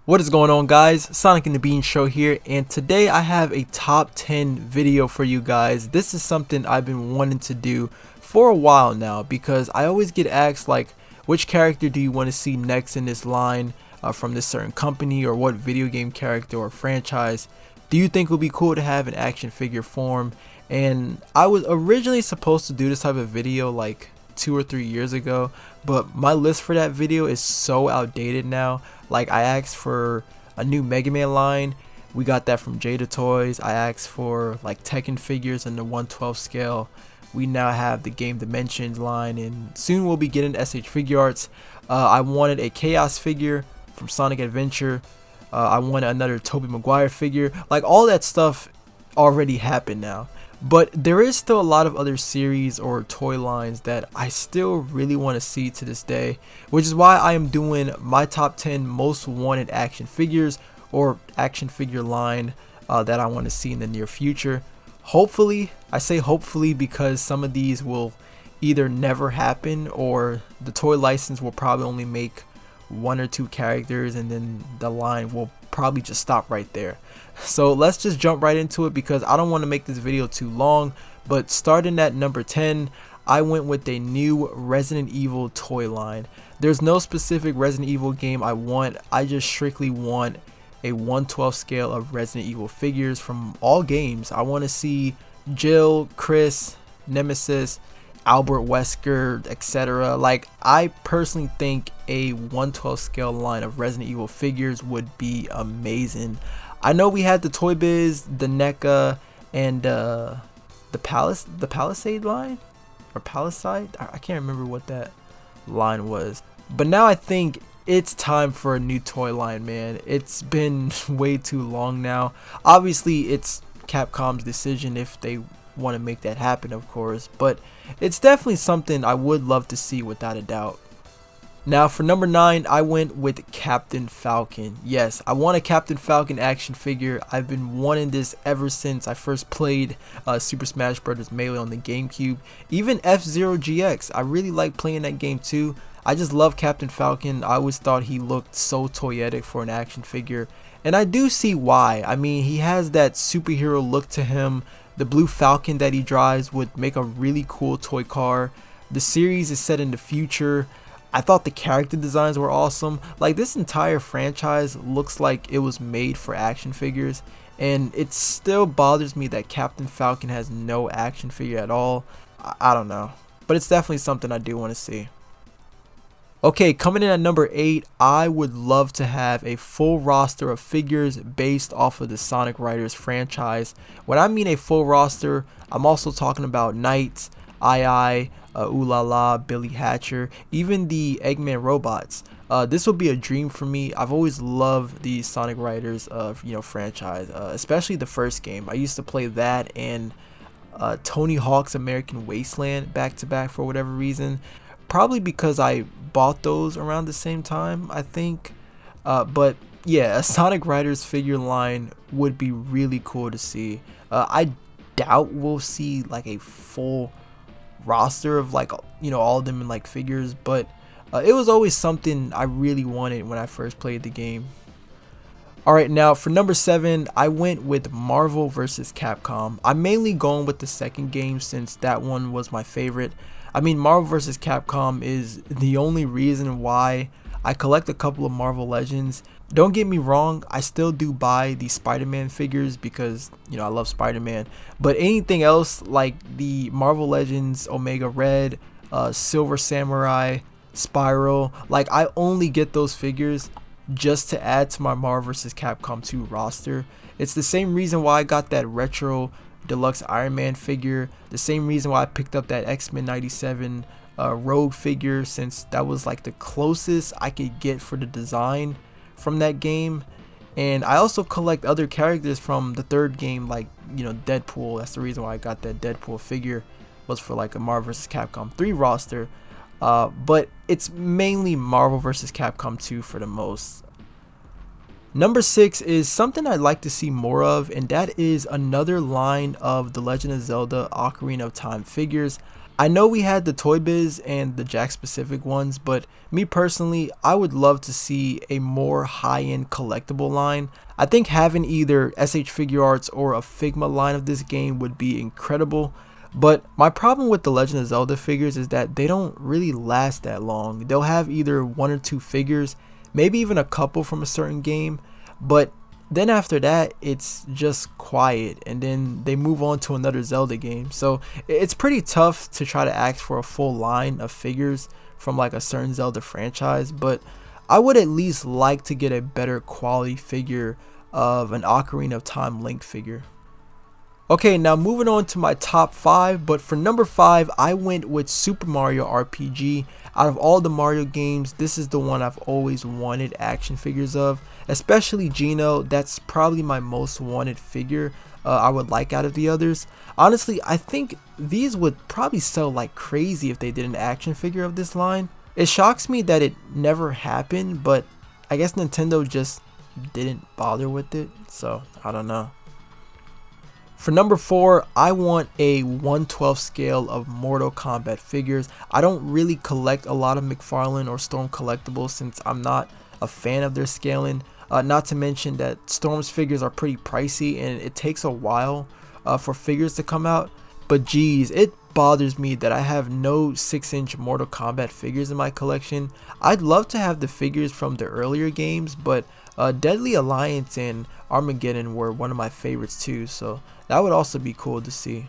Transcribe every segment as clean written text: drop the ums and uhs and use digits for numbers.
What is going on, guys? Sonic and the Bean Show here, and today I have a top 10 video for you guys. This is something I've been wanting to do for a while now because I always get asked like, which character do you want to see next in this line from this certain company, or what video game character or franchise do you think would be cool to have in action figure form? And I was originally supposed to do this type of video like 2 or 3 years ago, but my list for that video is so outdated now. Like, I asked for a new Mega Man line, we got that from Jada Toys. I asked for like Tekken figures in the 1/12 scale, we now have the Game Dimensions line, and soon we'll be getting SH Figure Arts. I wanted a Chaos figure from Sonic Adventure. I wanted another Tobey Maguire figure. Like, all that stuff already happened now. But there is still a lot of other series or toy lines that I still really want to see to this day, which is why I am doing my top 10 most wanted action figures or action figure line that I want to see in the near future. Hopefully, I say hopefully because some of these will either never happen, or the toy license will probably only make 1 or 2 characters and then the line will probably just stop right there. So let's just jump right into it because I don't want to make this video too long. But starting at number 10, I went with a new Resident Evil toy line. There's no specific Resident Evil game I want, I just strictly want a 1/12 scale of Resident Evil figures from all games. I want to see Jill, Chris, Nemesis, Albert Wesker, etc. Like, I personally think a 1/12 scale line of Resident Evil figures would be amazing. I know we had the Toy Biz, the NECA, and the Palisade line, or Palisade. I can't remember what that line was. But now I think it's time for a new toy line, man. It's been way too long now. Obviously, it's Capcom's decision if they want to make that happen, of course, but it's definitely something I would love to see without a doubt. Now for number 9, I went with Captain Falcon. Yes, I want a Captain Falcon action figure. I've been wanting this ever since I first played Super Smash Bros. Melee on the GameCube. Even F-Zero GX, I really like playing that game too. I just love Captain Falcon. I always thought he looked so toyetic for an action figure, and I do see why. I mean, he has that superhero look to him. The blue Falcon that he drives would make a really cool toy car. The series is set in the future. I thought the character designs were awesome. Like, this entire franchise looks like it was made for action figures, and it still bothers me that Captain Falcon has no action figure at all. I don't know, but it's definitely something I do want to see. Okay, coming in at number 8, I would love to have a full roster of figures based off of the Sonic Riders franchise. When I mean a full roster, I'm also talking about Knights, II, Ooh La La, Billy Hatcher, even the Eggman robots. This would be a dream for me. I've always loved the Sonic Riders franchise, especially the first game. I used to play that and Tony Hawk's American Wasteland back to back for whatever reason. Probably because I bought those around the same time, I think. But yeah, a Sonic Riders figure line would be really cool to see. I doubt we'll see like a full roster of like, all of them in like figures, but it was always something I really wanted when I first played the game. Alright, now for number 7, I went with Marvel vs. Capcom. I'm mainly going with the second game since that one was my favorite. I mean, Marvel vs. Capcom is the only reason why I collect a couple of Marvel Legends. Don't get me wrong, I still do buy the Spider-Man figures because, I love Spider-Man. But anything else like the Marvel Legends, Omega Red, Silver Samurai, Spiral, like, I only get those figures just to add to my Marvel vs. Capcom 2 roster. It's the same reason why I got that retro deluxe Iron Man figure, the same reason why I picked up that X-Men 97 Rogue figure, since that was like the closest I could get for the design from that game. And I also collect other characters from the third game, like Deadpool. That's the reason why I got that Deadpool figure, was for like a Marvel vs. Capcom 3 roster. But it's mainly Marvel vs. Capcom 2 for the most. Number 6 is something I'd like to see more of, and that is another line of The Legend of Zelda Ocarina of Time figures. I know we had the Toy Biz and the Jack specific ones, but me personally, I would love to see a more high-end collectible line. I think having either SH Figure Arts or a Figma line of this game would be incredible. But my problem with the Legend of Zelda figures is that they don't really last that long. They'll have either one or two figures, maybe even a couple from a certain game, but then after that it's just quiet, and then they move on to another Zelda game. So it's pretty tough to try to ask for a full line of figures from like a certain Zelda franchise, but I would at least like to get a better quality figure of an Ocarina of Time Link figure. Okay, now moving on to my top 5, but for number 5, I went with Super Mario RPG. Out of all the Mario games, this is the one I've always wanted action figures of, especially Geno. That's probably my most wanted figure I would like out of the others. Honestly, I think these would probably sell like crazy if they did an action figure of this line. It shocks me that it never happened, but I guess Nintendo just didn't bother with it, so I don't know. For number 4, I want a 1/12 scale of Mortal Kombat figures. I don't really collect a lot of McFarlane or Storm collectibles since I'm not a fan of their scaling. Not to mention that Storm's figures are pretty pricey and it takes a while for figures to come out. But geez, it bothers me that I have no 6-inch Mortal Kombat figures in my collection. I'd love to have the figures from the earlier games, but Deadly Alliance and Armageddon were one of my favorites too, so that would also be cool to see.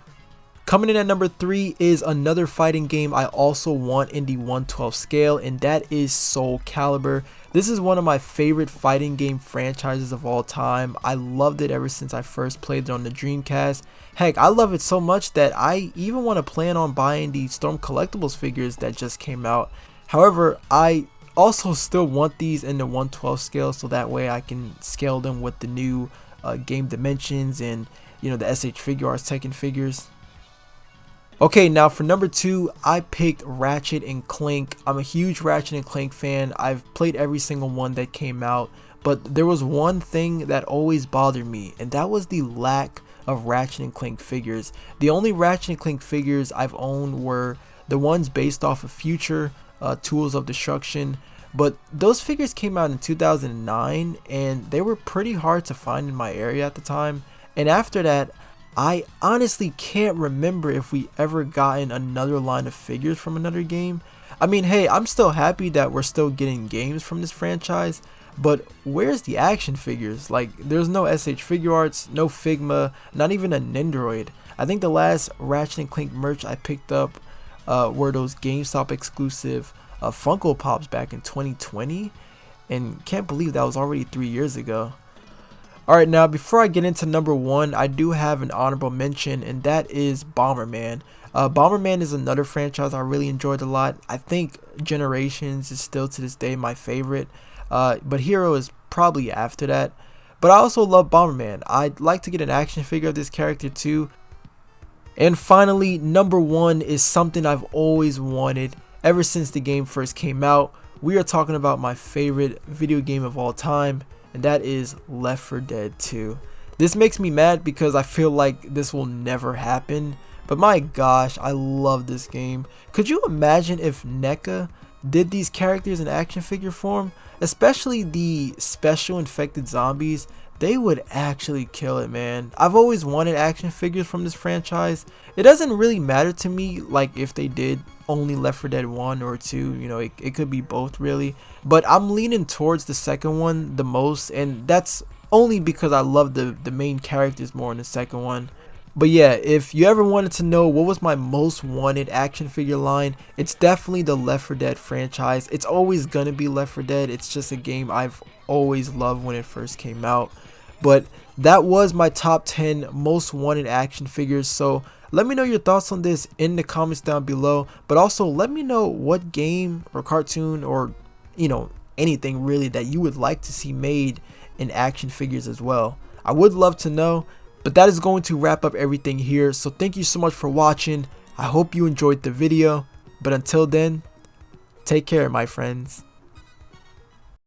Coming in at number 3 is another fighting game I also want in the 1/12 scale, and that is Soulcalibur. This is one of my favorite fighting game franchises of all time. I loved it ever since I first played it on the Dreamcast. Heck, I love it so much that I even want to plan on buying the Storm Collectibles figures that just came out. However, I also still want these in the 1/12 scale, so that way I can scale them with the new game dimensions and, you know, the SH Figure Arts Tekken figures. Okay, now for number 2, I picked Ratchet and Clank. I'm a huge Ratchet and Clank fan. I've played every single one that came out, but there was one thing that always bothered me, and that was the lack of Ratchet and Clank figures. The only Ratchet and Clank figures I've owned were the ones based off of Future, Tools of Destruction, but those figures came out in 2009 and they were pretty hard to find in my area at the time. And after that, I honestly can't remember if we ever gotten another line of figures from another game. I mean, hey, I'm still happy that we're still getting games from this franchise, but where's the action figures? Like, there's no SH Figure Arts, no Figma, not even a Nendoroid. I think the last Ratchet and Clank merch I picked up were those GameStop exclusive Funko Pops back in 2020, and can't believe that was already 3 years ago. Alright, now before I get into number 1, I do have an honorable mention, and that is Bomberman. Bomberman is another franchise I really enjoyed a lot. I think Generations is still to this day my favorite, but Hero is probably after that. But I also love Bomberman. I'd like to get an action figure of this character too. And finally, number 1 is something I've always wanted ever since the game first came out. We are talking about my favorite video game of all time, and that is Left 4 Dead 2. This makes me mad because I feel like this will never happen, but my gosh, I love this game. Could you imagine if NECA did these characters in action figure form? Especially the special infected zombies. They would actually kill it, man. I've always wanted action figures from this franchise. It doesn't really matter to me like if they did only Left 4 Dead 1 or 2, you know, it could be both really, but I'm leaning towards the second one the most, and that's only because I love the main characters more in the second one. But yeah, if you ever wanted to know what was my most wanted action figure line, it's definitely the Left 4 Dead franchise. It's always gonna be Left 4 Dead. It's just a game I've always loved when it first came out. But that was my top 10 most wanted action figures. So let me know your thoughts on this in the comments down below, but also let me know what game or cartoon or, you know, anything really that you would like to see made in action figures as well. I would love to know. But that is going to wrap up everything here. So thank you so much for watching. I hope you enjoyed the video. But until then, take care, my friends.